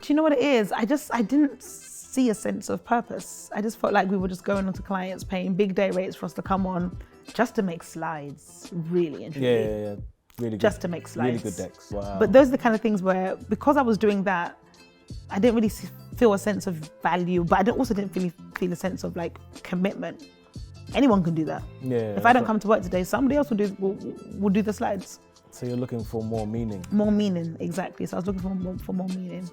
Do you know what it is? I didn't see a sense of purpose. I just felt like we were just going onto clients, paying big day rates for us to come on just to make slides, really and truly. Yeah. Really good. Just to make slides. Really good decks. Wow. But those are the kind of things where, because I was doing that, I didn't really feel a sense of value, but also didn't really feel a sense of like commitment. Anyone can do that. Yeah. If I don't come to work today, somebody else will do the slides. So you're looking for more meaning. More meaning, exactly. So I was looking for more meaning.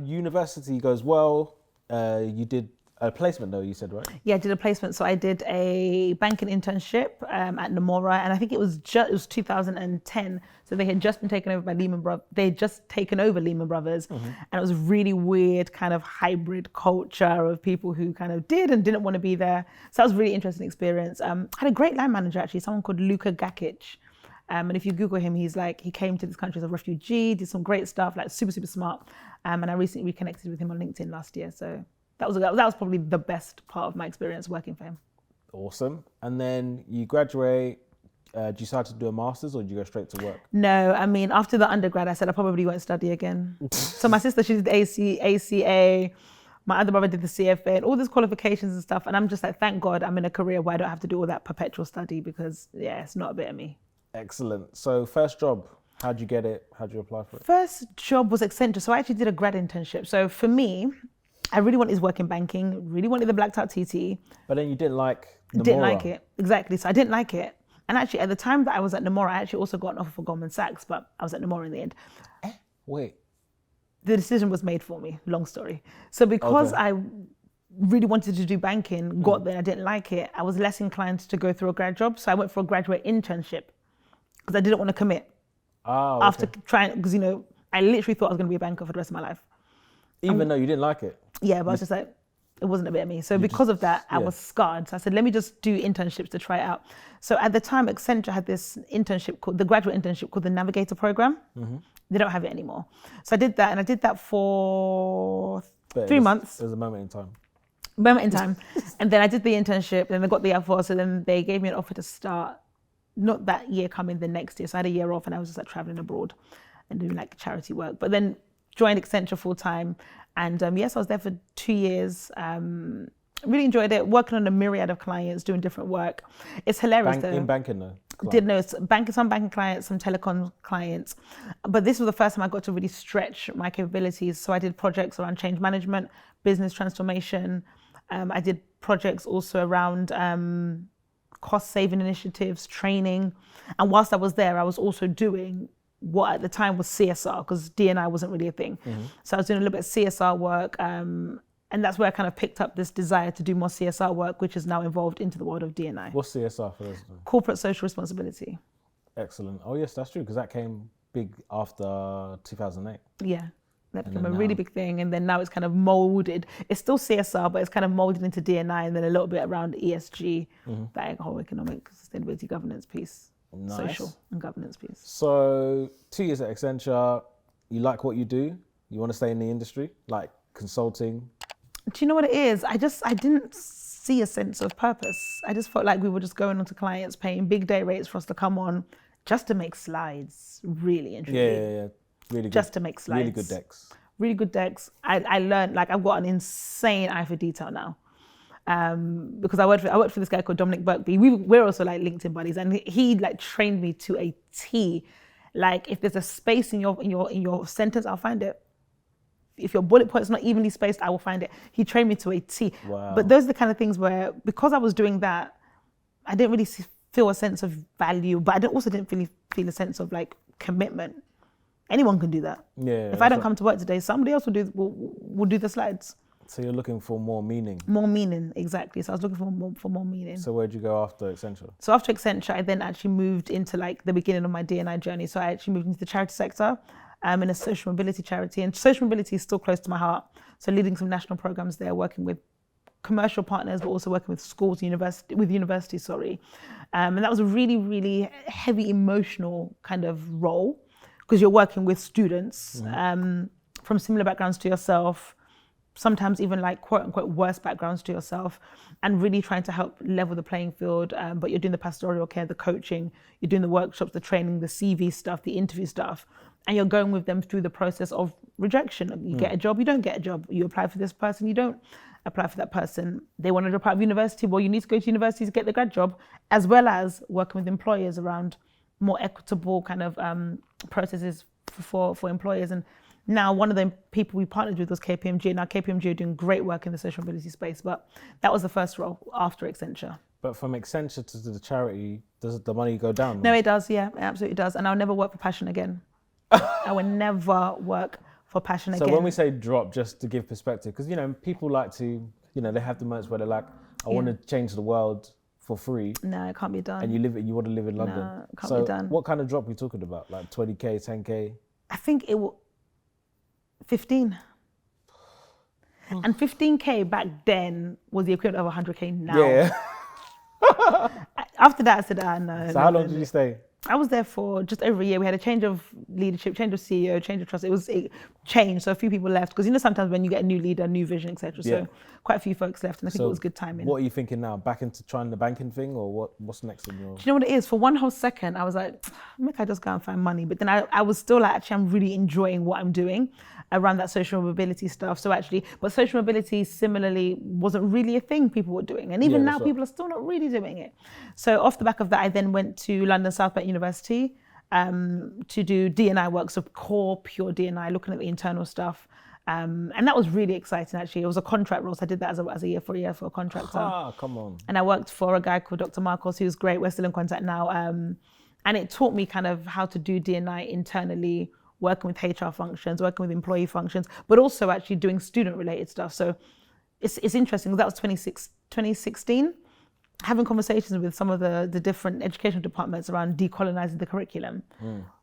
University goes well. You did a placement though, you said, right? Yeah, I did a placement. So I did a banking internship at Nomura, and I think it was 2010. So they had just been taken over by Lehman Brothers. They had just taken over Lehman Brothers, and it was a really weird kind of hybrid culture of people who kind of did and didn't want to be there. So that was a really interesting experience. I had a great line manager actually, someone called Luka Gakic. And if you Google him, he came to this country as a refugee, did some great stuff, like super, super smart. And I recently reconnected with him on LinkedIn last year. So that was probably the best part of my experience working for him. Awesome. And then you graduate. Do you decide to do a master's or do you go straight to work? No, I mean, after the undergrad, I said I probably won't study again. So my sister, she did the ACA. My other brother did the CFA and all these qualifications and stuff. And I'm just like, thank God I'm in a career where I don't have to do all that perpetual study because, yeah, it's not a bit of me. Excellent. So first job, how'd you get it? How'd you apply for it? First job was Accenture. So I actually did a grad internship. So for me, I really wanted to work in banking, really wanted the blacked out TT. But then you didn't like Nomura. Didn't like it, exactly. So I didn't like it. And actually at the time that I was at Nomura, I actually also got an offer for Goldman Sachs, but I was at Nomura in the end. Wait. The decision was made for me, long story. So because I really wanted to do banking, got there, I didn't like it, I was less inclined to go through a grad job. So I went for a graduate internship because I didn't want to commit. After trying, because I literally thought I was going to be a banker for the rest of my life. Even though you didn't like it? Yeah, but I was just like, it wasn't a bit of me. So because of that, I was scarred. So I said, let me just do internships to try it out. So at the time, Accenture had this internship called, the graduate internship called the Navigator Program. They don't have it anymore. So I did that, and I did that for 3 months. It was a moment in time. And then I did the internship, then I got the offer. So then they gave me an offer to start, not that year coming, the next year. So I had a year off and I was just like traveling abroad and doing like charity work. But then joined Accenture full time. And yes, I was there for 2 years. Really enjoyed it, working on a myriad of clients, doing different work. It's hilarious though. In banking though? Some banking clients, some telecom clients. But this was the first time I got to really stretch my capabilities. So I did projects around change management, business transformation. I did projects also around cost saving initiatives, training. And whilst I was there, I was also doing what at the time was CSR, because D&I wasn't really a thing. So I was doing a little bit of CSR work, and that's where I kind of picked up this desire to do more CSR work, which is now evolved into the world of D&I. What's CSR for those? Corporate social responsibility. Excellent. Oh yes, that's true, because that came big after 2008. Yeah, that became a really big thing, and then now it's kind of molded. It's still CSR, but it's kind of molded into D&I, and then a little bit around ESG, that whole economic sustainability governance piece. Nice. Social and governance piece. So 2 years at Accenture, you like what you do? You want to stay in the industry, like consulting? Do you know what it is? I didn't see a sense of purpose. I just felt like we were just going onto clients, paying big day rates for us to come on just to make slides, really and truly. Yeah. Really good. Just to make slides. Really good decks. Really good decks. I learned, like, I've got an insane eye for detail now. Because I worked for this guy called Dominic Burkby. We're also like LinkedIn buddies, and he like trained me to a T. Like, if there's a space in your sentence, I'll find it. If your bullet point's not evenly spaced, I will find it. He trained me to a T. Wow. But those are the kind of things where, because I was doing that, I didn't really feel a sense of value, but I also didn't really feel a sense of like commitment. Anyone can do that. Yeah. If I don't come to work today, somebody else will do the slides. So you're looking for more meaning? More meaning, exactly. So I was looking for more meaning. So where'd you go after Accenture? So after Accenture, I then actually moved into like the beginning of my D&I journey. So I actually moved into the charity sector, in a social mobility charity. And social mobility is still close to my heart. So leading some national programs there, working with commercial partners, but also working with schools, universities. And that was a really, really heavy emotional kind of role, because you're working with students from similar backgrounds to yourself, sometimes even like quote unquote worse backgrounds to yourself, and really trying to help level the playing field. But you're doing the pastoral care, the coaching, you're doing the workshops, the training, the CV stuff, the interview stuff, and you're going with them through the process of rejection. You get a job, you don't get a job. You apply for this person, you don't apply for that person. They want to drop out of university, well, you need to go to university to get the grad job, as well as working with employers around more equitable kind of processes for employers. And now one of the people we partnered with was KPMG. Now KPMG are doing great work in the social mobility space, but that was the first role after Accenture. But from Accenture to the charity, does the money go down? No, it does, yeah, it absolutely does. And I'll never work for passion again. I will never work for passion again. So when we say drop, just to give perspective, because, you know, people like to, you know, they have the moments where they're like, I want to change the world for free. No, it can't be done. And you want to live in London. No, it can't be done. What kind of drop are we talking about? Like 20K, 10K? I think it will 15. And 15K back then was the equivalent of 100K now. Yeah. After that, I said, no. So how long did you stay? I was there for just over a year. We had a change of leadership, change of CEO, change of trust. It changed, so a few people left. Because you know sometimes when you get a new leader, new vision, etc. So quite a few folks left, and I think it was good timing. What are you thinking now? Back into trying the banking thing, or what's next in your... Do you know what it is? For one whole second, I was like, maybe I just go and find money. But then I was still like, actually, I'm really enjoying what I'm doing around that social mobility stuff. So actually, but social mobility similarly wasn't really a thing people were doing. And even now, people are still not really doing it. So off the back of that, I then went to London South Bank University to do D&I work, so core, pure D&I, looking at the internal stuff. And that was really exciting, actually. It was a contract role, so I did that as a year for a contractor. Ah, come on. And I worked for a guy called Dr. Marcos, who's great. We're still in contact now. And it taught me kind of how to do D&I internally, working with HR functions, working with employee functions, but also actually doing student-related stuff. So it's interesting, that was 2016. Having conversations with some of the different educational departments around decolonizing the curriculum.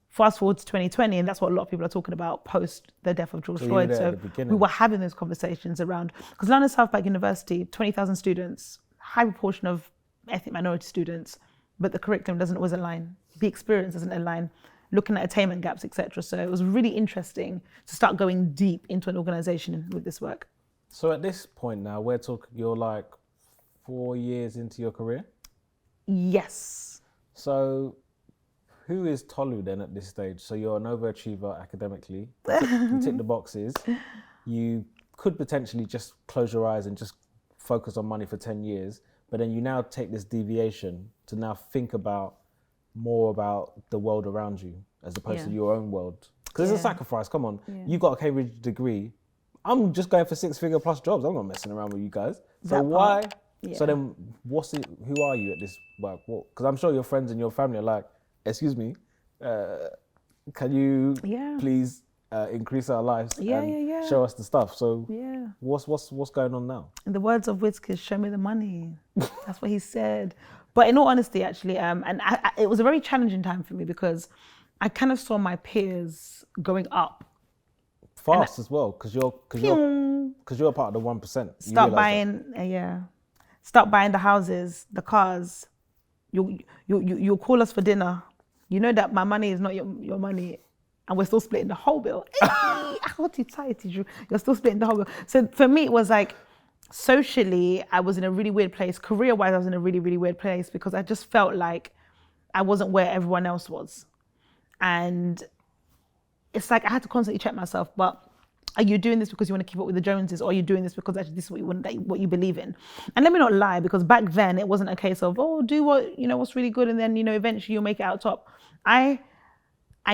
Fast forward to 2020, and that's what a lot of people are talking about post the death of George Floyd. So we were having those conversations around, because London South Bank University, 20,000 students, high proportion of ethnic minority students, but the curriculum doesn't always align. The experience doesn't align, looking at attainment gaps, etc. So it was really interesting to start going deep into an organization with this work. So at this point now, you're like 4 years into your career? Yes. So who is Tolu then at this stage? So you're an overachiever academically, you tick the boxes, you could potentially just close your eyes and just focus on money for 10 years, but then you now take this deviation to now think more about the world around you as opposed to your own world. Because it's a sacrifice, come on. You got a Cambridge degree. I'm just going for 6-figure plus jobs. I'm not messing around with you guys. So why? So then who are you at this, like, what? Because I'm sure your friends and your family are like, excuse me, can you please increase our lives and show us the stuff? So what's going on now? In the words of Wizkid, show me the money. That's what he said. But in all honesty, actually, it was a very challenging time for me because I kind of saw my peers going up. Fast as well, because you're part of the 1%. Start buying the houses, the cars. You'll call us for dinner. You know that my money is not your money, and we're still splitting the whole bill. How tight is you? You're still splitting the whole bill. So for me, it was like, socially, I was in a really weird place. Career-wise, I was in a really, really weird place because I just felt like I wasn't where everyone else was. And it's like I had to constantly check myself, but are you doing this because you want to keep up with the Joneses, or are you doing this because actually this is what you believe in? And let me not lie, because back then it wasn't a case of, do what's really good, and then, eventually you'll make it out top. I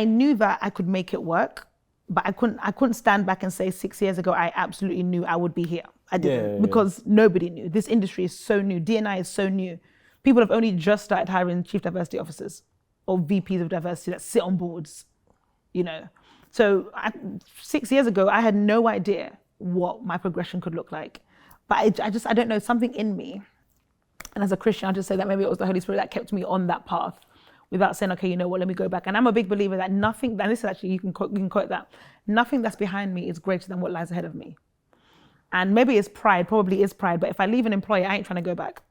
knew that I could make it work, but I couldn't stand back and say 6 years ago I absolutely knew I would be here. I didn't, because nobody knew. This industry is so new. D&I is so new. People have only just started hiring chief diversity officers or VPs of diversity that sit on boards, So 6 years ago, I had no idea what my progression could look like. But I don't know, something in me. And as a Christian, I'll just say that maybe it was the Holy Spirit that kept me on that path without saying, okay, let me go back. And I'm a big believer that nothing, and this is actually, you can quote that, nothing that's behind me is greater than what lies ahead of me. And maybe it's pride, probably is pride, but if I leave an employer, I ain't trying to go back.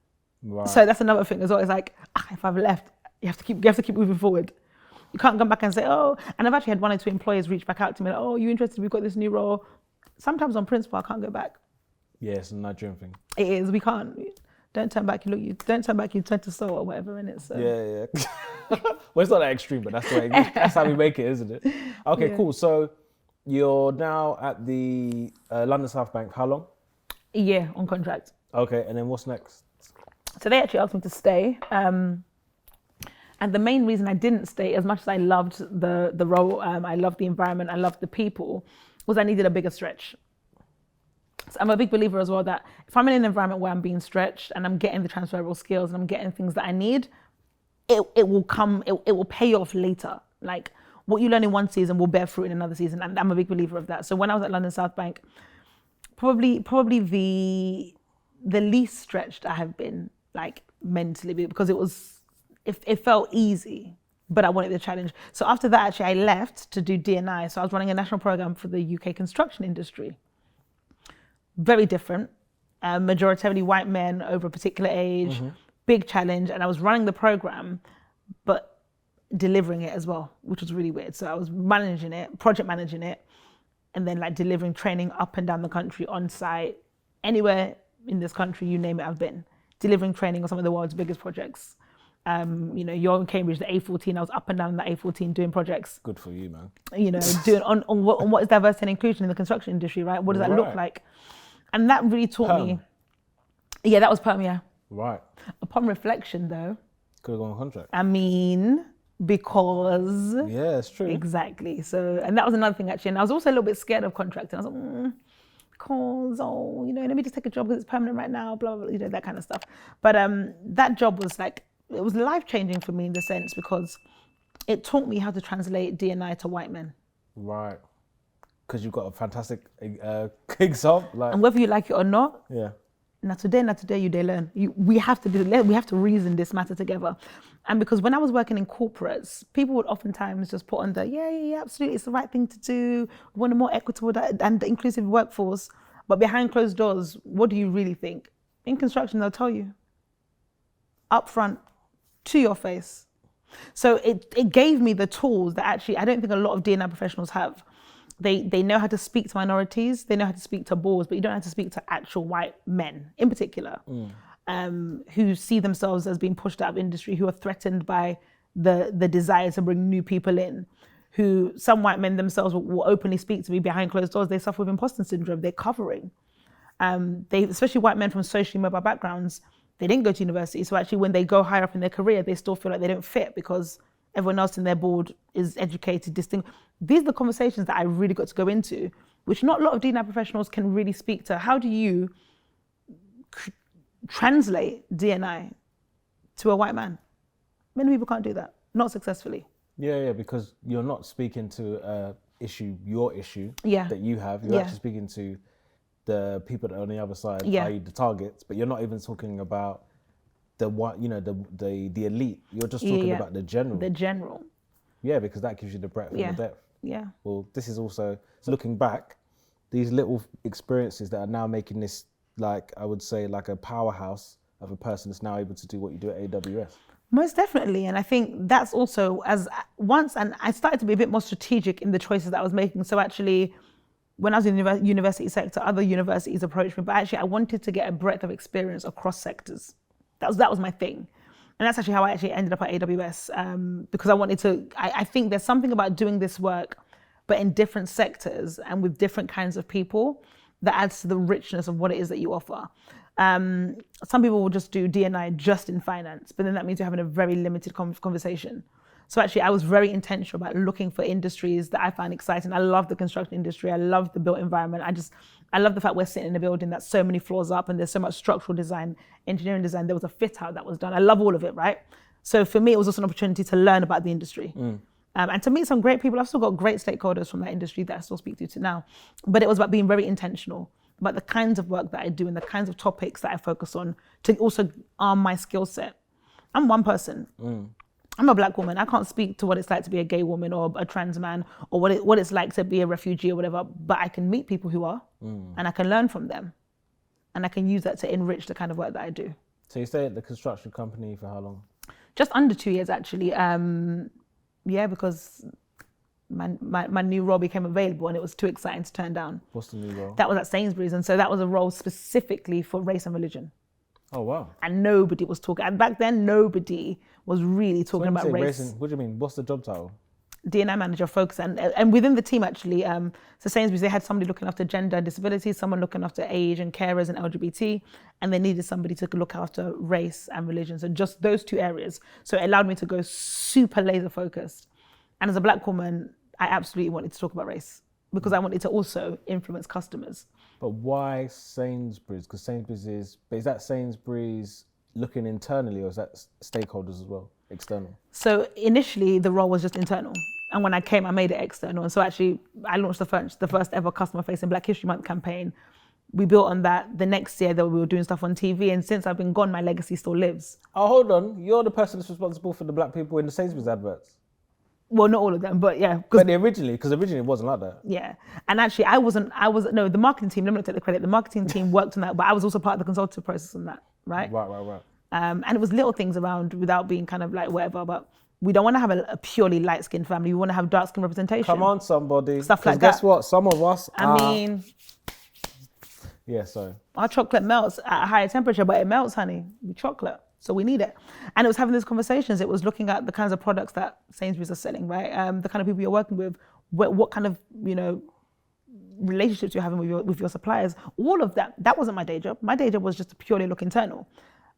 Right. So that's another thing as well. It's like, if I've left, you have to keep moving forward. You can't come back and say, and I've actually had 1 or 2 employers reach back out to me, like, you interested? We've got this new role. sometimes on principle, I can't go back. Yeah, it's a Nigerian thing. It is. We can't. Don't turn back. You don't turn back. You turn to soul or whatever. In it. So. Yeah. Well, it's not that extreme, but that's the way. That's how we make it, isn't it? Okay, Yeah. cool. So you're now at the London South Bank. How long? A year on contract. Okay, and then what's next? So they actually asked me to stay. And the main reason I didn't stay, as much as I loved the role, I loved the environment, I loved the people, was I needed a bigger stretch. So I'm a big believer as well that if I'm in an environment where I'm being stretched and I'm getting the transferable skills and I'm getting things that I need, it will come, it will pay off later. Like what you learn in one season will bear fruit in another season. And I'm a big believer of that. So when I was at London South Bank, probably the least stretched I have been, like mentally, because it felt easy, but I wanted the challenge. So after that, actually, I left to do D&I. So I was running a national program for the UK construction industry. Very different, majoritarily white men over a particular age, big challenge. And I was running the program, but delivering it as well, which was really weird. So I was managing it, project managing it, and then like delivering training up and down the country on site, anywhere in this country, you name it, I've been delivering training on some of the world's biggest projects. You're in Cambridge, the A14, I was up and down the A14 doing projects. Good for you, man. Doing on what is diversity and inclusion in the construction industry, right? What does that look like? And that really taught me. Yeah, that was perm, yeah. Right. Upon reflection, though. Could have gone on contract. I mean, because. Yeah, it's true. Exactly. So, and that was another thing actually. And I was also a little bit scared of contracting. I was like, because, let me just take a job because it's permanent right now, blah, blah, blah, that kind of stuff. But that job was like, it was life-changing for me in the sense because it taught me how to translate D&I to white men. Right. Because you've got a fantastic example. And whether you like it or not, yeah. Not today you they learn. We have to reason this matter together. And because when I was working in corporates, people would oftentimes just put on the, yeah, absolutely, it's the right thing to do. We want a more equitable and inclusive workforce. But behind closed doors, what do you really think? In construction, they'll tell you. Up front, to your face. So it gave me the tools that actually I don't think a lot of D&I professionals have. They know how to speak to minorities, they know how to speak to boards, but you don't have to speak to actual white men in particular, who see themselves as being pushed out of industry, who are threatened by the desire to bring new people in, who some white men themselves will openly speak to me behind closed doors. They suffer with imposter syndrome, they're covering. Especially white men from socially mobile backgrounds, they didn't go to university. So actually when they go higher up in their career, they still feel like they don't fit because everyone else in their board is educated, distinct. These are the conversations that I really got to go into, which not a lot of D&I professionals can really speak to. How do you translate D&I to a white man? Many people can't do that, not successfully. Yeah, because you're not speaking to your issue Yeah. that you have. You're actually speaking to the people that are on the other side, i.e. the targets, but you're not even talking about the elite. You're just talking about the general. The general. Yeah, because that gives you the breadth and the depth. Yeah. Well, this is also, looking back, these little experiences that are now making this, like, I would say, like a powerhouse of a person that's now able to do what you do at AWS. Most definitely. And I think that's also, and I started to be a bit more strategic in the choices that I was making. So actually, when I was in the university sector, other universities approached me, but actually I wanted to get a breadth of experience across sectors. That was my thing. And that's actually how I actually ended up at AWS, because I wanted to, I think there's something about doing this work, but in different sectors and with different kinds of people that adds to the richness of what it is that you offer. Some people will just do D&I just in finance, but then that means you're having a very limited conversation. So actually I was very intentional about looking for industries that I find exciting. I love the construction industry. I love the built environment. I love the fact we're sitting in a building that's so many floors up and there's so much structural design, engineering design. There was a fit out that was done. I love all of it, right? So for me, it was also an opportunity to learn about the industry. And to meet some great people. I've still got great stakeholders from that industry that I still speak to now. But it was about being very intentional about the kinds of work that I do and the kinds of topics that I focus on to also arm my skill set. I'm one person. I'm a black woman. I can't speak to what it's like to be a gay woman or a trans man or what it's like to be a refugee or whatever, but I can meet people who are and I can learn from them and I can use that to enrich the kind of work that I do. So you stayed at the construction company for how long? Just under 2 years actually. Because my new role became available, and it was too exciting to turn down. What's the new role? That was at Sainsbury's, and so that was a role specifically for race and religion. Oh wow. And nobody was talking. And back then, nobody was really talking When you about say race. what do you mean? What's the job title? D&I manager focus, and within the team actually, so Sainsbury's, they had somebody looking after gender and disability, someone looking after age and carers and LGBT, and they needed somebody to look after race and religion. So just those two areas. So it allowed me to go super laser focused. And as a black woman, I absolutely wanted to talk about race because I wanted to also influence customers. But why Sainsbury's? Because is that Sainsbury's looking internally, or is that stakeholders as well, external? So initially the role was just internal. And when I came, I made it external. And so actually I launched the first ever customer facing Black History Month campaign. We built on that. The next year that we were doing stuff on TV. And since I've been gone, my legacy still lives. Oh, hold on. You're the person that's responsible for the black people in the Sainsbury's adverts. Well, not all of them, but yeah. But originally it wasn't like that. Yeah. And actually the marketing team, let me not take the credit. The marketing team worked on that, but I was also part of the consultative process on that, right? Right. And it was little things around without being kind of like whatever, but we don't want to have a purely light-skinned family. We want to have dark-skinned representation. Come on, somebody. Stuff like that. Guess what? Some of us Yeah, sorry. Our chocolate melts at a higher temperature, but it melts, honey. We chocolate, so we need it. And it was having these conversations. It was looking at the kinds of products that Sainsbury's are selling, right? The kind of people you're working with, what kind of, relationships you're having with your suppliers. All of that. That wasn't my day job. My day job was just to purely look internal.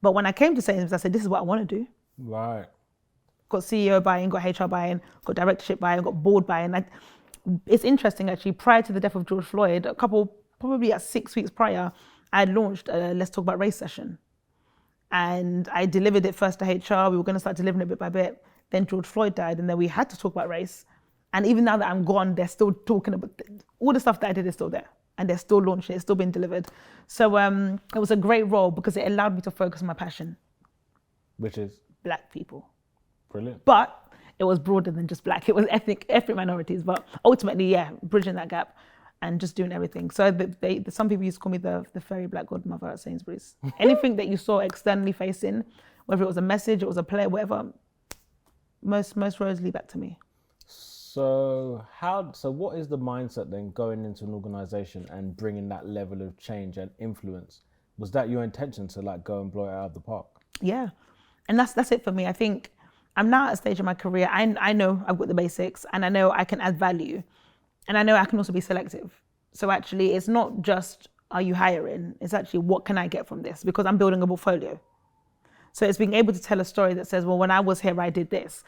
But when I came to Sainsbury's, I said, this is what I want to do. Right. Got CEO buy-in, got HR buy-in, got directorship buy-in, got board buy-in. It's interesting, actually. Prior to the death of George Floyd, probably at 6 weeks prior, I had launched a Let's Talk About Race session. And I delivered it first to HR. We were going to start delivering it bit by bit. Then George Floyd died, and then we had to talk about race. And even now that I'm gone, they're still talking about all the stuff that I did is still there. And they're still launching it, it's still being delivered. So it was a great role because it allowed me to focus on my passion. Which is? Black people. Brilliant. But it was broader than just black. It was ethnic minorities. But ultimately, yeah, bridging that gap and just doing everything. So some people used to call me the fairy black godmother at Sainsbury's. Anything that you saw externally facing, whether it was a message, it was a play, whatever, most roads lead back to me. So what is the mindset then going into an organization and bringing that level of change and influence? Was that your intention to go and blow it out of the park? Yeah, and that's it for me. I think I'm now at a stage in my career. I know I've got the basics, and I know I can add value, and I know I can also be selective. So actually, it's not just are you hiring? It's actually what can I get from this, because I'm building a portfolio. So it's being able to tell a story that says, well, when I was here, I did this.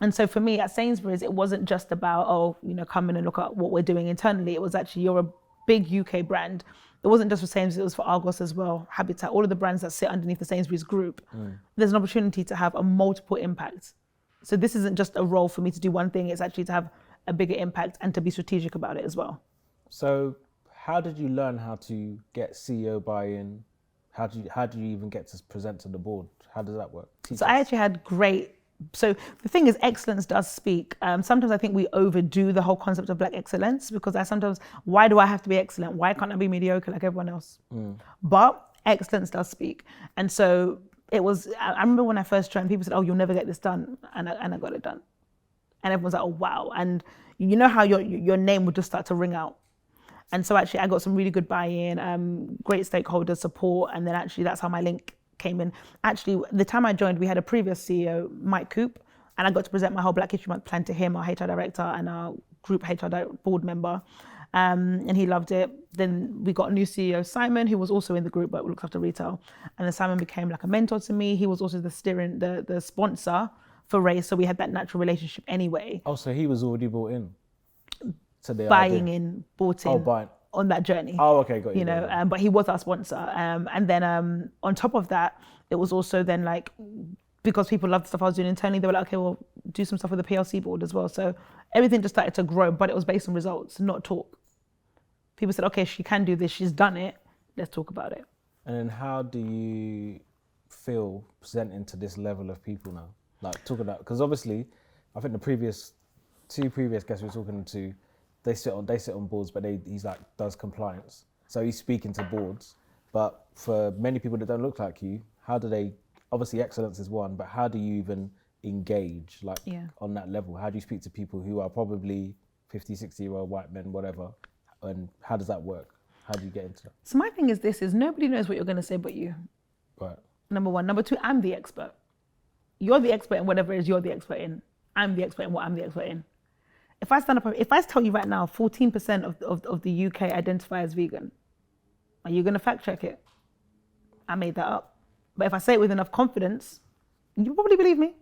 And so for me at Sainsbury's, it wasn't just about, come in and look at what we're doing internally. It was actually, you're a big UK brand. It wasn't just for Sainsbury's, it was for Argos as well, Habitat, all of the brands that sit underneath the Sainsbury's group. There's an opportunity to have a multiple impact. So this isn't just a role for me to do one thing, it's actually to have a bigger impact and to be strategic about it as well. So how did you learn how to get CEO buy-in? How do you even get to present to the board? How does that work? I actually had so the thing is, excellence does speak. Sometimes I think we overdo the whole concept of black excellence, because why do I have to be excellent? Why can't I be mediocre like everyone else? But excellence does speak. And so it was, I remember when I first joined, people said, oh, you'll never get this done. And I got it done. And everyone's like, oh, wow. And you know how your name would just start to ring out. And so actually I got some really good buy-in, great stakeholder support. And then actually that's how my link came in. Actually, the time I joined, we had a previous CEO, Mike Coop, and I got to present my whole Black History Month plan to him, our HR director and our group HR board member. And he loved it. Then we got a new CEO, Simon, who was also in the group, but looked after retail. And then Simon became like a mentor to me. He was also the sponsor for Race. So we had that natural relationship anyway. Oh, so he was already bought in? Bought in. Buying. On that journey. Oh, okay, got you. But he was our sponsor. And then on top of that, it was also then because people loved the stuff I was doing internally, they were like, okay, well, do some stuff with the PLC board as well. So everything just started to grow, but it was based on results, not talk. People said, okay, she can do this, she's done it, let's talk about it. And then how do you feel presenting to this level of people now? Talking about, because obviously, I think the two previous guests we were talking to, they sit on boards, but he's does compliance. So he's speaking to boards. But for many people that don't look like you, how do they, obviously excellence is one, but how do you even engage Yeah. on that level? How do you speak to people who are probably 50, 60-year-old white men, whatever, and how does that work? How do you get into that? So my thing is nobody knows what you're going to say but you. Right. Number one. Number two, I'm the expert. You're the expert in whatever it is you're the expert in. I'm the expert in what I'm the expert in. If I tell you right now, 14% of the UK identify as vegan, are you going to fact check it? I made that up. But if I say it with enough confidence, you probably believe me.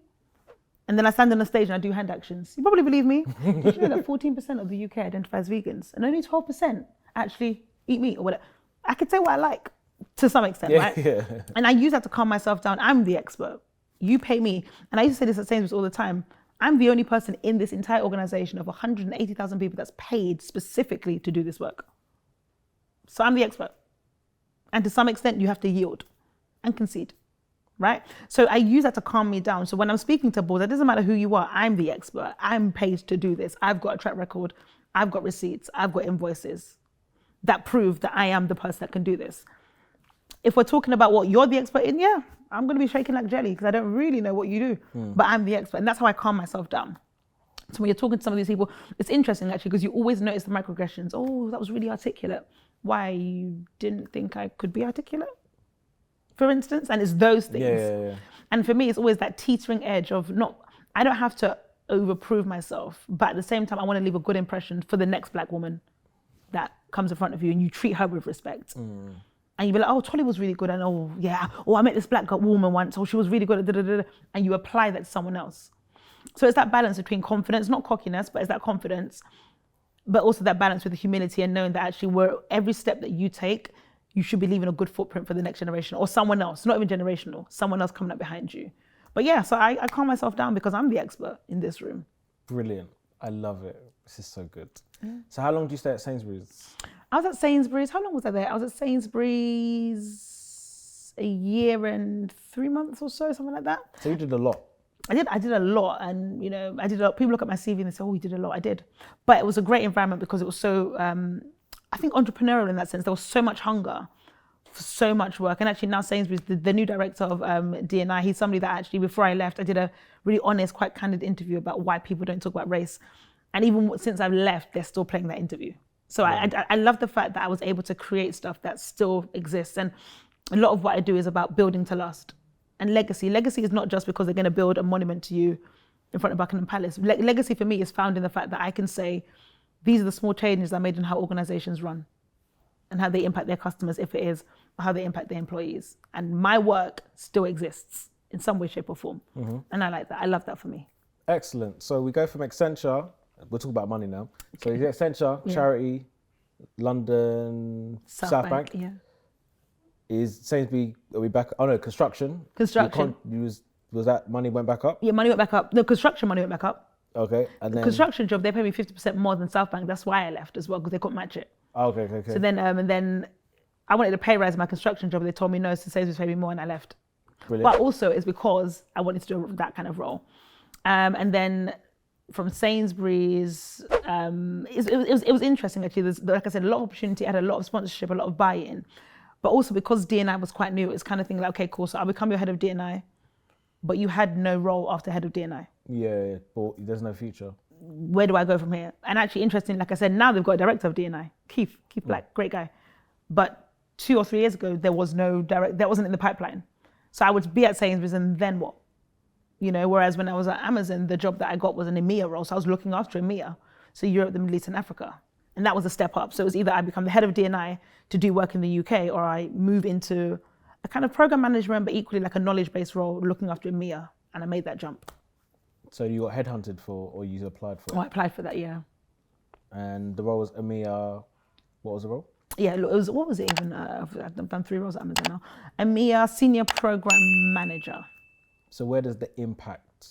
And then I stand on a stage and I do hand actions. You probably believe me. Did you know that 14% of the UK identify as vegans and only 12% actually eat meat or whatever? I could say what I like to some extent, right? Yeah. And I use that to calm myself down. I'm the expert. You pay me. And I used to say this at Sainsbury's all the time. I'm the only person in this entire organization of 180,000 people that's paid specifically to do this work. So I'm the expert. And to some extent, you have to yield and concede, right? So I use that to calm me down. So when I'm speaking to boards, it doesn't matter who you are, I'm the expert. I'm paid to do this. I've got a track record. I've got receipts. I've got invoices that prove that I am the person that can do this. If we're talking about what you're the expert in, yeah, I'm going to be shaking like jelly because I don't really know what you do, but I'm the expert. And that's how I calm myself down. So when you're talking to some of these people, it's interesting actually because you always notice the microaggressions. Oh, that was really articulate. Why, you didn't think I could be articulate, for instance? And it's those things. Yeah. And for me, it's always that teetering edge of I don't have to overprove myself, but at the same time, I want to leave a good impression for the next black woman that comes in front of you and you treat her with respect. And you be like, oh, Tolly was really good. And I met this black woman once. Oh, she was really good at da-da-da-da. And you apply that to someone else. So it's that balance between confidence, not cockiness, but it's that confidence, but also that balance with the humility and knowing that actually every step that you take, you should be leaving a good footprint for the next generation or someone else, not even generational, someone else coming up behind you. But yeah, so I calm myself down because I'm the expert in this room. Brilliant. I love it. This is so good. So how long do you stay at Sainsbury's? I was at Sainsbury's. How long was I there? I was at Sainsbury's a year and 3 months or so, something like that. So you did a lot. I did a lot, and I did a lot. People look at my CV and they say, "Oh, you did a lot." I did, but it was a great environment because it was so, I think, entrepreneurial in that sense. There was so much hunger for so much work, and actually now Sainsbury's, the new director of D&I, he's somebody that actually before I left, I did a really honest, quite candid interview about why people don't talk about race, and even since I've left, they're still playing that interview. So I love the fact that I was able to create stuff that still exists, and a lot of what I do is about building to last. And legacy. Legacy is not just because they're going to build a monument to you in front of Buckingham Palace. Legacy for me is found in the fact that I can say, these are the small changes I made in how organizations run and how they impact their customers, if it is, or how they impact their employees. And my work still exists in some way, shape or form. And I like that. I love that for me. Excellent. So we go from Accenture, we'll talk about money now. So you get Accenture, charity, London, South Bank. Yeah. Is Sainsbury, are we back? Oh no, construction. Construction. Was that money went back up? Yeah, money went back up. The construction money went back up. Okay, and then construction job, they pay me 50% more than South Bank. That's why I left as well, because they couldn't match it. Okay. So then, and then I wanted a pay rise in my construction job. They told me no, so Sainsbury's paid me more, and I left. Brilliant. But also it's because I wanted to do that kind of role. And then from Sainsbury's, it was interesting actually. There's, like I said, a lot of opportunity. I had a lot of sponsorship, a lot of buy-in. But also because D&I was quite new, it's kind of thing like, okay, cool, so I'll become your head of D&I, but you had no role after head of D&I. Yeah, but there's no future. Where do I go from here? And actually interesting, like I said, now they've got a director of D&I, Keith Black, great guy. But 2 or 3 years ago, there was no that wasn't in the pipeline. So I would be at Sainsbury's and then what? Whereas when I was at Amazon, the job that I got was an EMEA role. So I was looking after EMEA, so Europe, the Middle East and Africa. And that was a step up. So it was either I become the head of D&I to do work in the UK, or I move into a kind of program management, but equally like a knowledge-based role looking after EMEA. And I made that jump. So you got headhunted for, or you applied for? Oh, I applied for that, yeah. And the role was EMEA, what was the role? Yeah, it was, what was it even? I've done 3 roles at Amazon now. EMEA Senior Program Manager. So where does the impact,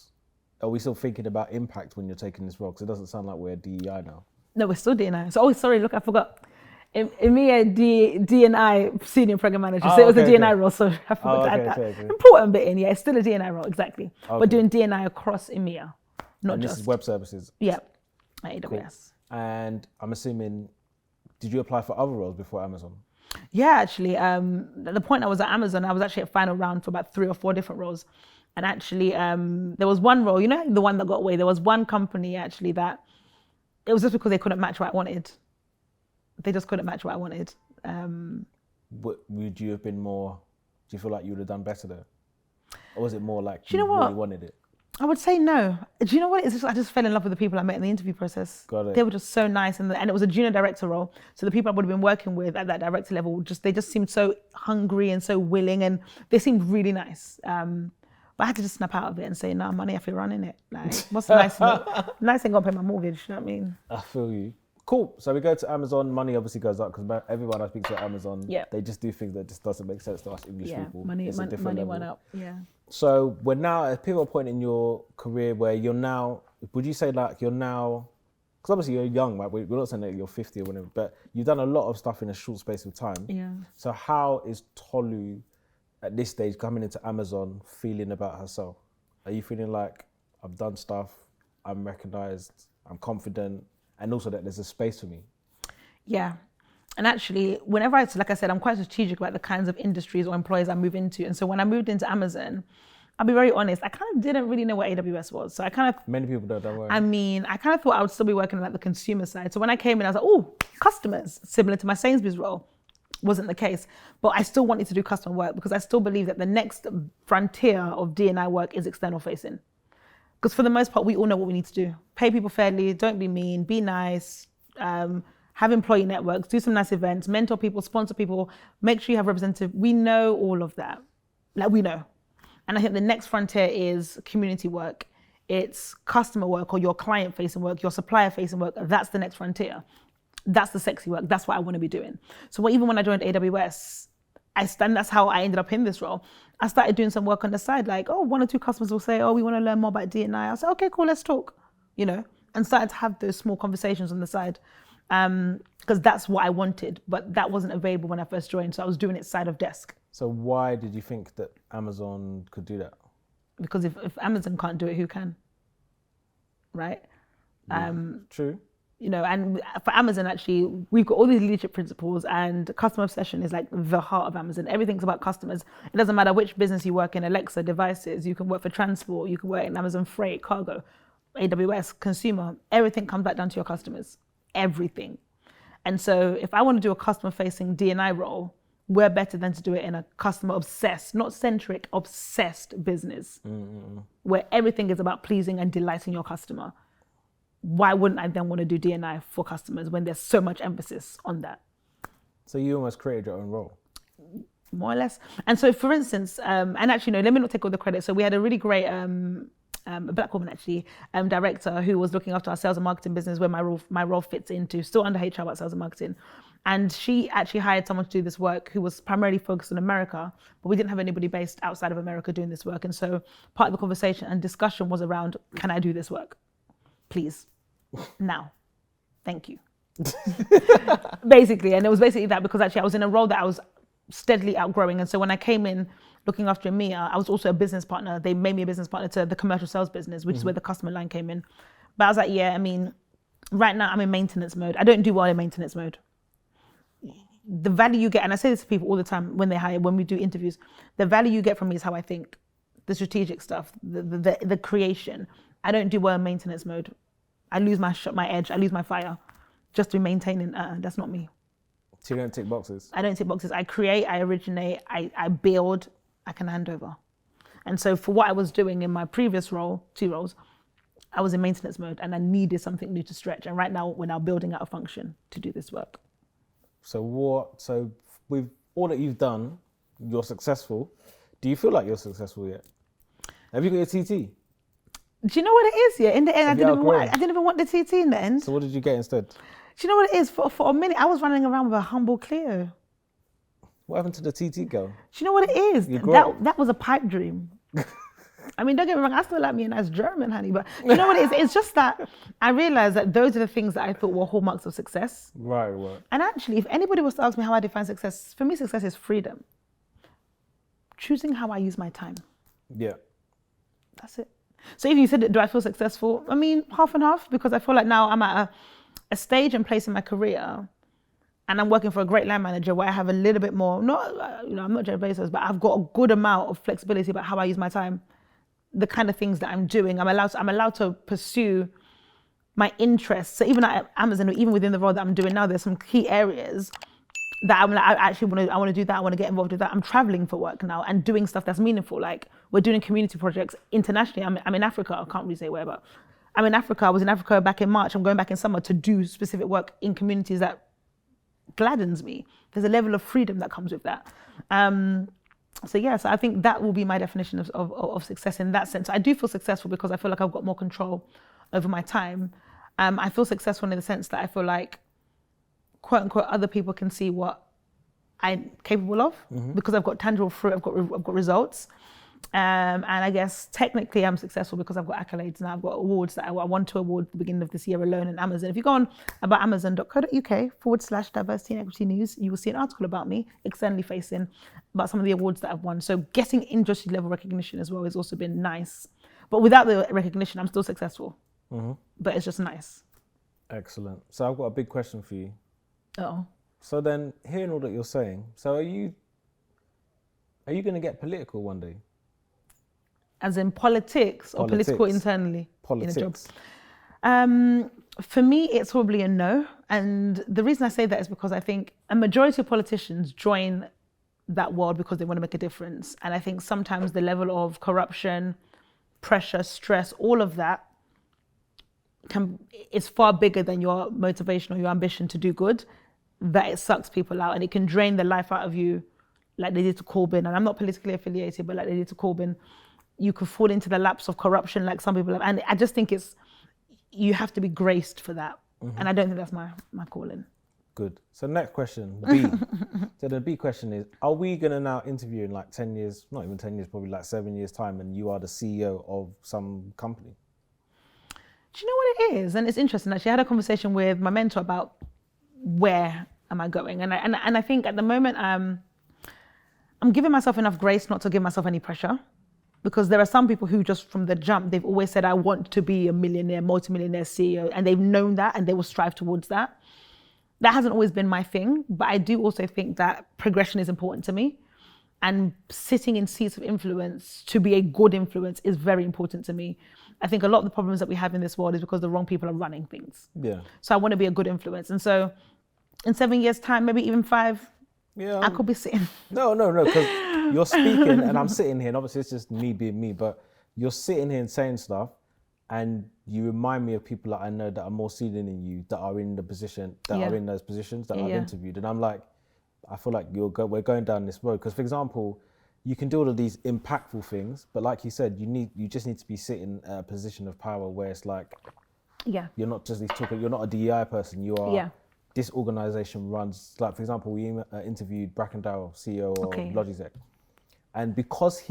are we still thinking about impact when you're taking this role? Because it doesn't sound like we're DEI now. No, we're still D&I. So, sorry, look, I forgot. EMEA D&I Senior Program Manager. So it was a D&I role, so I forgot to add that. Okay. Important bit in, yeah, it's still a D&I role, exactly. Okay. But doing D&I across EMEA, not and just. This is web services? Yeah, at AWS. Cool. And I'm assuming, did you apply for other roles before Amazon? Yeah, actually, at the point I was at Amazon, I was actually at final round for about 3 or 4 different roles. And actually, there was one role, the one that got away. There was one company actually that it was just because they couldn't match what I wanted. They just couldn't match what I wanted. Would you have been more? Do you feel like you would have done better there, or was it more like you really wanted it? I would say no. Do you know what it is? I just fell in love with the people I met in the interview process. Got it. They were just so nice, and it was a junior director role. So the people I would have been working with at that director level, they just seemed so hungry and so willing, and they seemed really nice. But I had to just snap out of it and say, "No, money, I feel running it. Like, what's the nice thing? Gonna pay my mortgage." You know what I mean? I feel you. Cool. So we go to Amazon. Money obviously goes up because everyone I speak to at Amazon, they just do things that just doesn't make sense to us English people. Money went up. Yeah. So we're now at a pivotal point in your career where you're now. Would you say like you're now? Because obviously you're young, right? We're not saying that you're 50 or whatever, but you've done a lot of stuff in a short space of time. Yeah. So how is Tolu at this stage coming into Amazon feeling about herself? Are you feeling like I've done stuff, I'm recognized, I'm confident, and also that there's a space for me? Yeah. And actually, whenever like I said, I'm quite strategic about the kinds of industries or employers I move into. And so when I moved into Amazon, I'll be very honest, I kind of didn't really know what AWS was. So I kind of... Many people don't worry. I mean, I kind of thought I would still be working on like the consumer side. So when I came in, I was like, oh, customers, similar to my Sainsbury's role. Wasn't the case. But I still wanted to do customer work because I still believe that the next frontier of D&I work is external facing. Because for the most part, we all know what we need to do. Pay people fairly, don't be mean, be nice, have employee networks, do some nice events, mentor people, sponsor people, make sure you have representative. We know all of that. Like, we know. And I think the next frontier is community work. It's customer work or your client facing work, your supplier facing work. That's the next frontier. That's the sexy work. That's what I want to be doing. So even when I joined AWS, that's how I ended up in this role. I started doing some work on the side, like, one or two customers will say, we want to learn more about D&I. I'll say, okay, cool, let's talk, and started to have those small conversations on the side. Because that's what I wanted, but that wasn't available when I first joined. So I was doing it side of desk. So why did you think that Amazon could do that? Because if Amazon can't do it, who can? Right? Yeah, true. And for Amazon, actually, we've got all these leadership principles, and customer obsession is like the heart of Amazon. Everything's about customers. It doesn't matter which business you work in, Alexa, devices, you can work for transport, you can work in Amazon Freight, cargo, AWS, consumer, everything comes back down to your customers, everything. And so if I want to do a customer facing D&I role, we're better than to do it in a customer obsessed, not centric, obsessed business, where everything is about pleasing and delighting your customer. Why wouldn't I then want to do D&I for customers when there's so much emphasis on that? So you almost created your own role? More or less. And so for instance, and actually, no, let me not take all the credit. So we had a really great, a black woman actually, director who was looking after our sales and marketing business where my role fits into, still under HR but sales and marketing. And she actually hired someone to do this work who was primarily focused on America, but we didn't have anybody based outside of America doing this work. And so part of the conversation and discussion was around, can I do this work? Please, now, thank you. Basically, and it was basically that because actually I was in a role that I was steadily outgrowing. And so when I came in looking after EMEA, I was also a business partner. They made me a business partner to the commercial sales business, which is where the customer line came in. But I was like, right now I'm in maintenance mode. I don't do well in maintenance mode. The value you get, and I say this to people all the time when we do interviews, the value you get from me is how I think, the strategic stuff, the creation. I don't do well in maintenance mode. I lose my edge, I lose my fire just to be maintaining. That's not me. So you don't tick boxes? I don't tick boxes. I create, I originate, I build, I can hand over. And so for what I was doing in my previous role, 2 roles, I was in maintenance mode and I needed something new to stretch. And right now we're now building out a function to do this work. So with all that you've done, you're successful. Do you feel like you're successful yet? Have you got your TT? Do you know what it is? Yeah, in the end, I didn't even want the TT in the end. So what did you get instead? Do you know what it is? For a minute, I was running around with a humble Clio. What happened to the TT girl? Do you know what it is? That was a pipe dream. I mean, don't get me wrong, I still like me a nice German, honey, but you know what it is? It's just that I realized that those are the things that I thought were hallmarks of success. Right. And actually, if anybody was to ask me how I define success, for me, success is freedom. Choosing how I use my time. Yeah. That's it. So if you said, do I feel successful? I mean, half and half, because I feel like now I'm at a stage and place in my career and I'm working for a great line manager where I have a little bit more, I'm not Jeff Bezos, but I've got a good amount of flexibility about how I use my time. the kind of things that I'm doing. I'm allowed to pursue my interests. So even at Amazon, or even within the role that I'm doing now, there's some key areas that I'm like, I want to do that. I want to get involved with that. I'm traveling for work now and doing stuff that's meaningful. Like we're doing community projects internationally. I'm in Africa. I can't really say where, but I'm in Africa. I was in Africa back in March. I'm going back in summer to do specific work in communities that gladdens me. There's a level of freedom that comes with that. So I think that will be my definition of success in that sense. I do feel successful because I feel like I've got more control over my time. I feel successful in the sense that I feel like, quote unquote, other people can see what I'm capable of because I've got tangible fruit, I've got results. And I guess technically I'm successful because I've got accolades now. I've got awards that I won 2 awards at the beginning of this year alone in Amazon. If you go on about amazon.co.uk/diversity and equity news, you will see an article about me externally facing about some of the awards that I've won. So getting industry level recognition as well has also been nice. But without the recognition, I'm still successful. But it's just nice. Excellent. So I've got a big question for you. Oh. So then, hearing all that you're saying, so are you going to get political one day? As in politics or political internally? Politics. In a job? For me, it's probably a no. And the reason I say that is because I think a majority of politicians join that world because they want to make a difference. And I think sometimes the level of corruption, pressure, stress, all of that is far bigger than your motivation or your ambition to do good, that it sucks people out and it can drain the life out of you like they did to Corbyn. And I'm not politically affiliated, but like they did to Corbyn, you could fall into the laps of corruption like some people have. And I just think you have to be graced for that. And I don't think that's my calling. Good. So next question, B. So the B question is, are we going to now interview in like 10 years, not even 10 years, probably like 7 years time, and you are the CEO of some company? Do you know what it is? And it's interesting, actually. I had a conversation with my mentor about where am I going? And I think at the moment, I'm giving myself enough grace not to give myself any pressure. Because there are some people who just from the jump, they've always said, I want to be a millionaire, multimillionaire CEO. And they've known that and they will strive towards that. That hasn't always been my thing. But I do also think that progression is important to me. And sitting in seats of influence to be a good influence is very important to me. I think a lot of the problems that we have in this world is because the wrong people are running things. Yeah. So I want to be a good influence. And so in 7 years' time, maybe even 5, I could be sitting. No, because you're speaking and I'm sitting here, and obviously it's just me being me, but you're sitting here and saying stuff and you remind me of people that I know that are more senior than you, that are in the position, that are in those positions that I've interviewed. And I'm like, I feel like we're going down this road. Because for example, you can do all of these impactful things, but like you said, you just need to be sitting at a position of power where it's like, you're not just talking, you're not a DEI person, you are, this organization runs, like for example, we interviewed Brackendale, CEO of Logitech. And because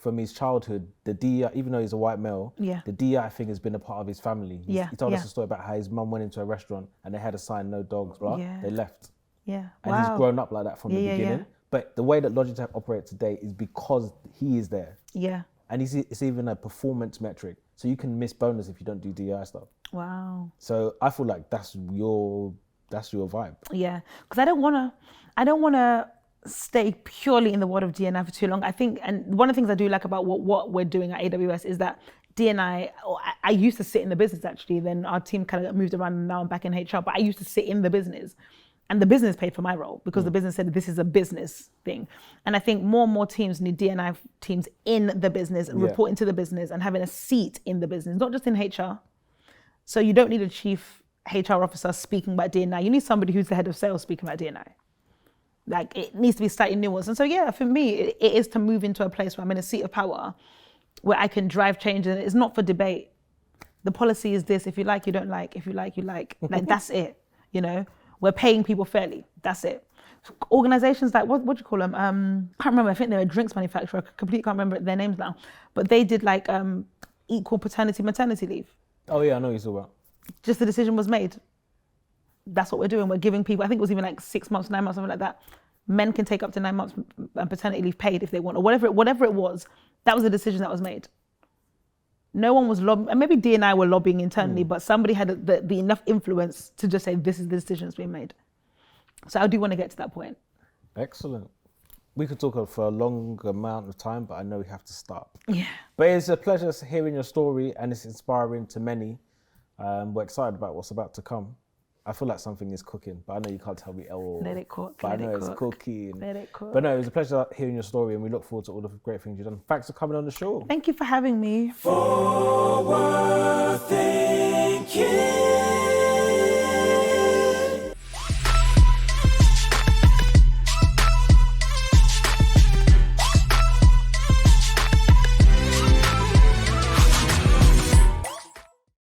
from his childhood, the DEI, even though he's a white male, the DEI thing has been a part of his family. He told us a story about how his mum went into a restaurant and they had a sign, no dogs, blah, they left. Yeah. And he's grown up like that from the beginning. Yeah. But the way that Logitech operates today is because he is there. Yeah. And it's even a performance metric. So you can miss bonus if you don't do DEI stuff. Wow. So I feel like that's your vibe. Yeah. Because I don't wanna stay purely in the world of D&I for too long. I think, and one of the things I do like about what we're doing at AWS is that D&I used to sit in the business actually, then our team kind of moved around and now I'm back in HR, but I used to sit in the business. And the business paid for my role because the business said this is a business thing. And I think more and more teams need D&I teams in the business, reporting to the business and having a seat in the business, not just in HR. So you don't need a chief HR officer speaking about D&I. You need somebody who's the head of sales speaking about D&I. Like it needs to be slightly nuanced. And so for me, it is to move into a place where I'm in a seat of power, where I can drive change. And it's not for debate. The policy is this, if you like, you don't like, if you like, you like. Like that's it, you know? We're paying people fairly. That's it. Organizations like, what do you call them? I can't remember. I think they're a drinks manufacturer. I completely can't remember their names now. But they did like equal paternity, maternity leave. Oh yeah, I know what you're talking about. Just the decision was made. That's what we're doing. We're giving people, I think it was even like 6 months, 9 months, something like that. Men can take up to 9 months paternity leave paid if they want, or whatever it was. That was the decision that was made. No one was lobbying, and maybe D&I were lobbying internally, but somebody had the enough influence to just say, this is the decision that's being made. So I do want to get to that point. Excellent. we could talk for a long amount of time, but I know we have to stop. Yeah. But it's a pleasure hearing your story, and it's inspiring to many. We're excited about what's about to come. I feel like something is cooking, but I know you can't tell me. Let it cook. But Let I know it it's cook. cooking. Let it cook. But no, it was a pleasure hearing your story, and we look forward to all the great things you've done. Thanks for coming on the show. Thank you for having me. Forward thinking.